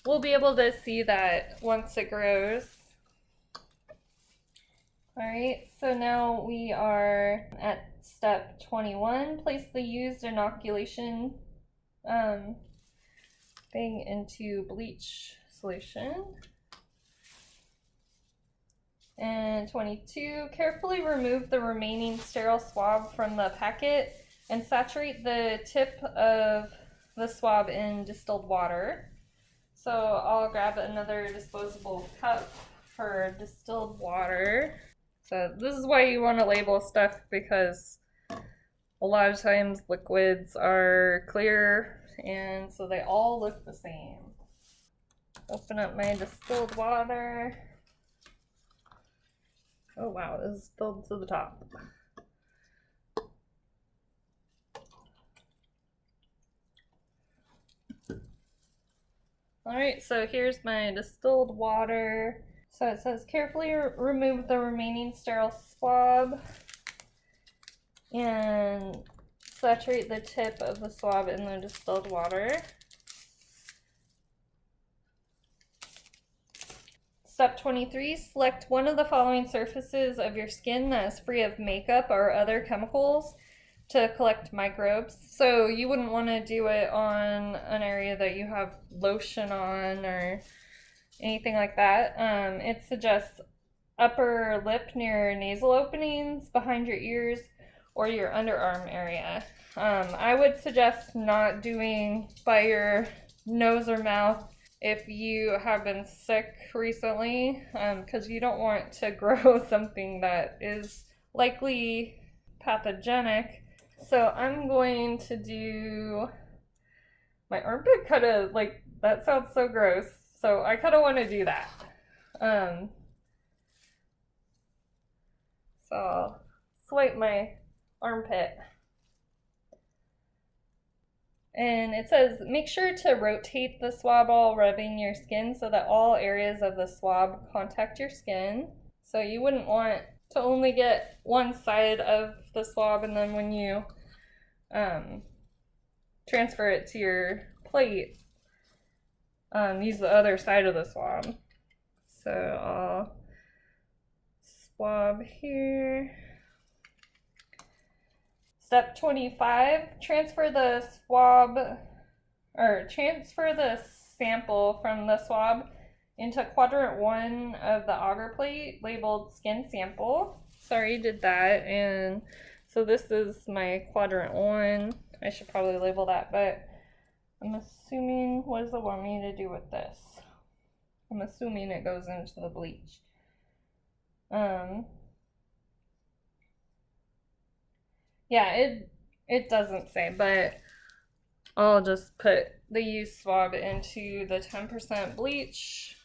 we'll be able to see that once it grows. Alright, so now we are at step 21. Place the used inoculation thing into bleach solution. And 22, carefully remove the remaining sterile swab from the packet and saturate the tip of the swab in distilled water. So I'll grab another disposable cup for distilled water. So this is why you want to label stuff, because a lot of times liquids are clear and so they all look the same. Open up my distilled water. Oh wow, this is filled to the top. Alright, so here's my distilled water. So it says carefully remove the remaining sterile swab and saturate the tip of the swab in the distilled water. Step 23, select one of the following surfaces of your skin that is free of makeup or other chemicals to collect microbes. So you wouldn't want to do it on an area that you have lotion on or anything like that. It suggests upper lip near nasal openings, behind your ears, or your underarm area. I would suggest not doing by your nose or mouth if you have been sick recently, because you don't want to grow something that is likely pathogenic. So I'm going to do my armpit. Kind of like, that sounds so gross, so I kind of want to do that. So I'll swipe my armpit. And it says, make sure to rotate the swab while rubbing your skin so that all areas of the swab contact your skin. So you wouldn't want to only get one side of the swab, and then when you transfer it to your plate, use the other side of the swab. So I'll swab here. Step 25, transfer the sample from the swab into quadrant 1 of the agar plate labeled skin sample. So I already did that, and so this is my quadrant 1. I should probably label that, but I'm assuming, what does it want me to do with this? I'm assuming it goes into the bleach. Yeah, it doesn't say, but I'll just put the used swab into the 10% bleach.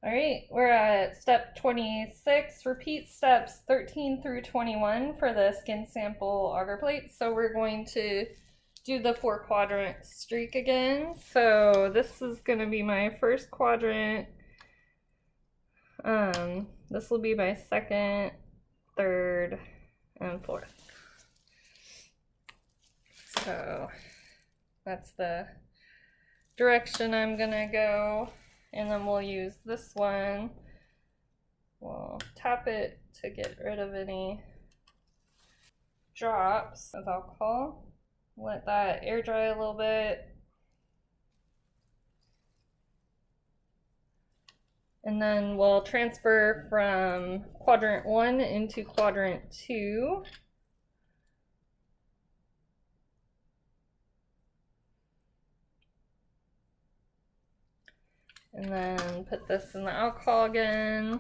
Alright, we're at step 26. Repeat steps 13 through 21 for the skin sample agar plate. So we're going to do the 4-quadrant streak again. So this is going to be my first quadrant. This will be my second, third, and fourth. So that's the direction I'm gonna go, and then we'll use this one. We'll tap it to get rid of any drops of alcohol. Let that air dry a little bit. And then we'll transfer from quadrant 1 into quadrant 2. And then put this in the alcohol again.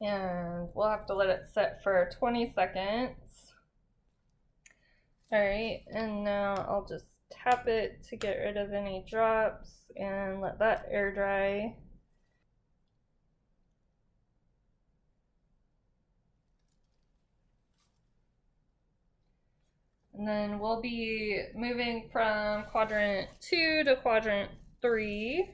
And we'll have to let it sit for 20 seconds. Alright, and now I'll just tap it to get rid of any drops and let that air dry. And then we'll be moving from quadrant 2 to quadrant 3.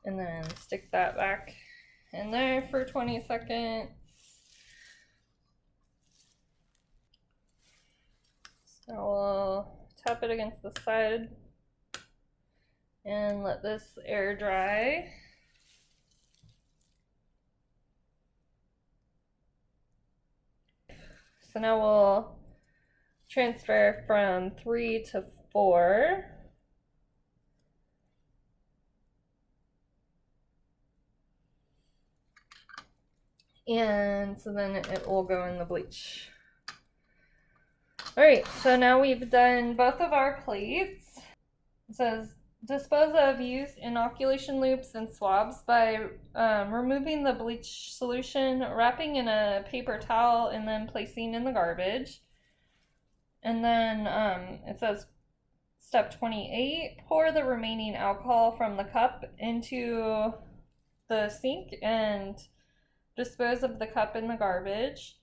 And then stick that back in there for 20 seconds. So we'll tap it against the side and let this air dry. So now we'll transfer from 3 to 4. And so then it will go in the bleach. Alright, so now we've done both of our plates. It says, dispose of used inoculation loops and swabs by removing the bleach solution, wrapping in a paper towel, and then placing in the garbage. And then it says, step 28, pour the remaining alcohol from the cup into the sink and dispose of the cup in the garbage.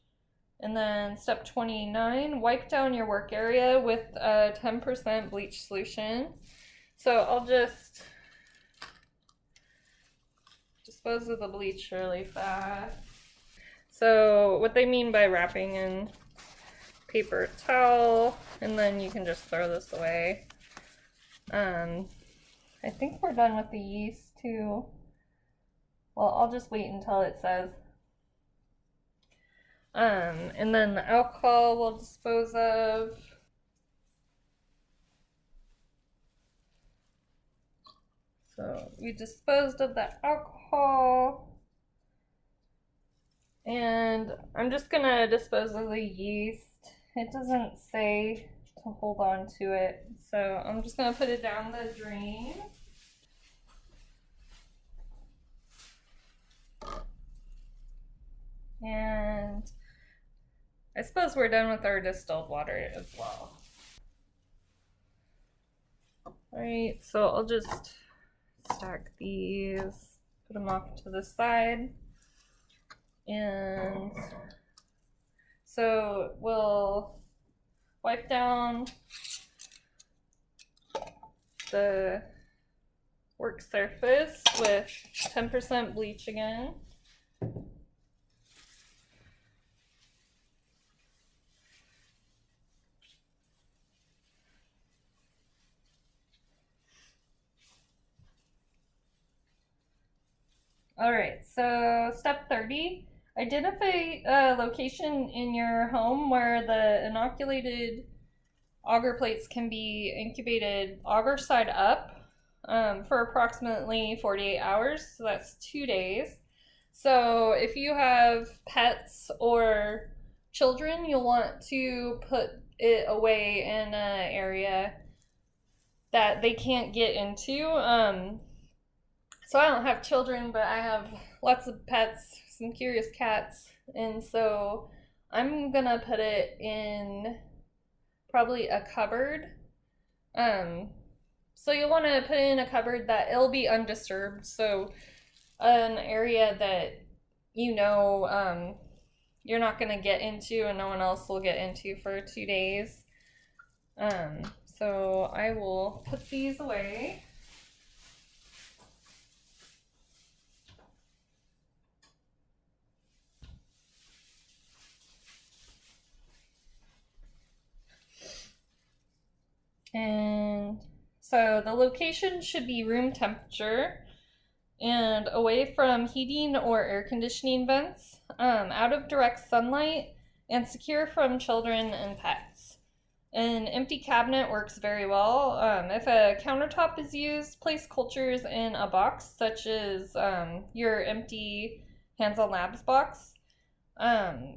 And then step 29, wipe down your work area with a 10% bleach solution. So I'll just dispose of the bleach really fast. So what they mean by wrapping in paper towel, and then you can just throw this away. I think we're done with the yeast too. Well, I'll just wait until it says. And then the alcohol we'll dispose of. So we disposed of the alcohol. And I'm just gonna dispose of the yeast. It doesn't say to hold on to it, so I'm just gonna put it down the drain. And I suppose we're done with our distilled water as well. Alright, so I'll just stack these, put them off to the side. And so we'll wipe down the work surface with 10% bleach again. Alright, so step 30, identify a location in your home where the inoculated agar plates can be incubated agar side up for approximately 48 hours, so that's 2 days. So if you have pets or children, you'll want to put it away in an area that they can't get into. So I don't have children, but I have lots of pets, some curious cats, and so I'm gonna put it in probably a cupboard. So you'll want to put it in a cupboard that it'll be undisturbed, so an area that you know you're not gonna get into and no one else will get into for 2 days. So I will put these away. And so the location should be room temperature and away from heating or air conditioning vents, out of direct sunlight, and secure from children and pets. An empty cabinet works very well. If a countertop is used, place cultures in a box, such as your empty Hands on Labs box.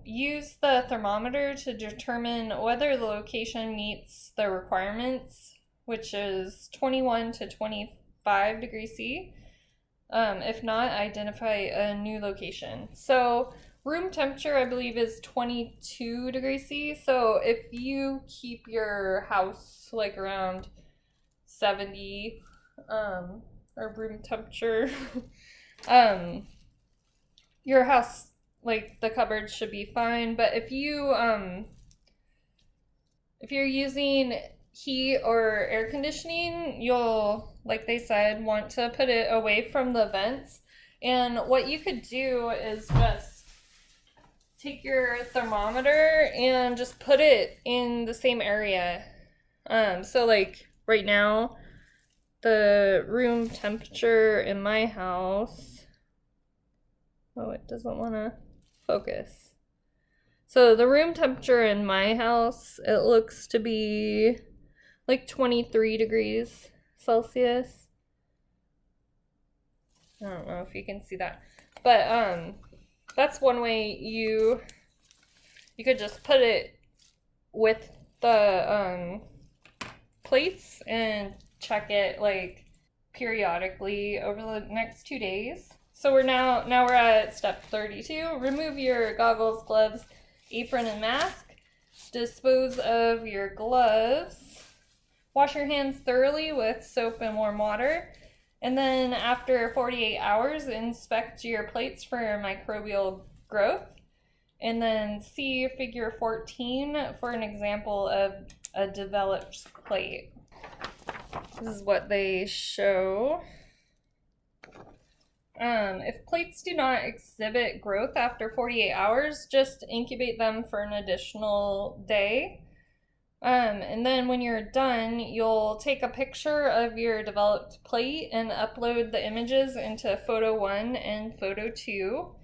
Use the thermometer to determine whether the location meets the requirements, which is 21 to 25 degrees C. If not, identify a new location. So room temperature, I believe, is 22 degrees C. So if you keep your house like around 70 or room temperature, your house, like the cupboard, should be fine. But if you're using heat or air conditioning, you'll, like they said, want to put it away from the vents. And what you could do is just take your thermometer and just put it in the same area. So like right now, the room temperature in my house, oh, it doesn't want to focus. So the room temperature in my house, it looks to be like 23 degrees Celsius. I don't know if you can see that. But that's one way you could just put it with the plates and check it like periodically over the next 2 days. So we're now we're at step 32. Remove your goggles, gloves, apron, and mask. Dispose of your gloves. Wash your hands thoroughly with soap and warm water. And then after 48 hours, inspect your plates for microbial growth. And then see figure 14 for an example of a developed plate. This is what they show. If plates do not exhibit growth after 48 hours, just incubate them for an additional day. And then when you're done, you'll take a picture of your developed plate and upload the images into photo 1 and photo 2.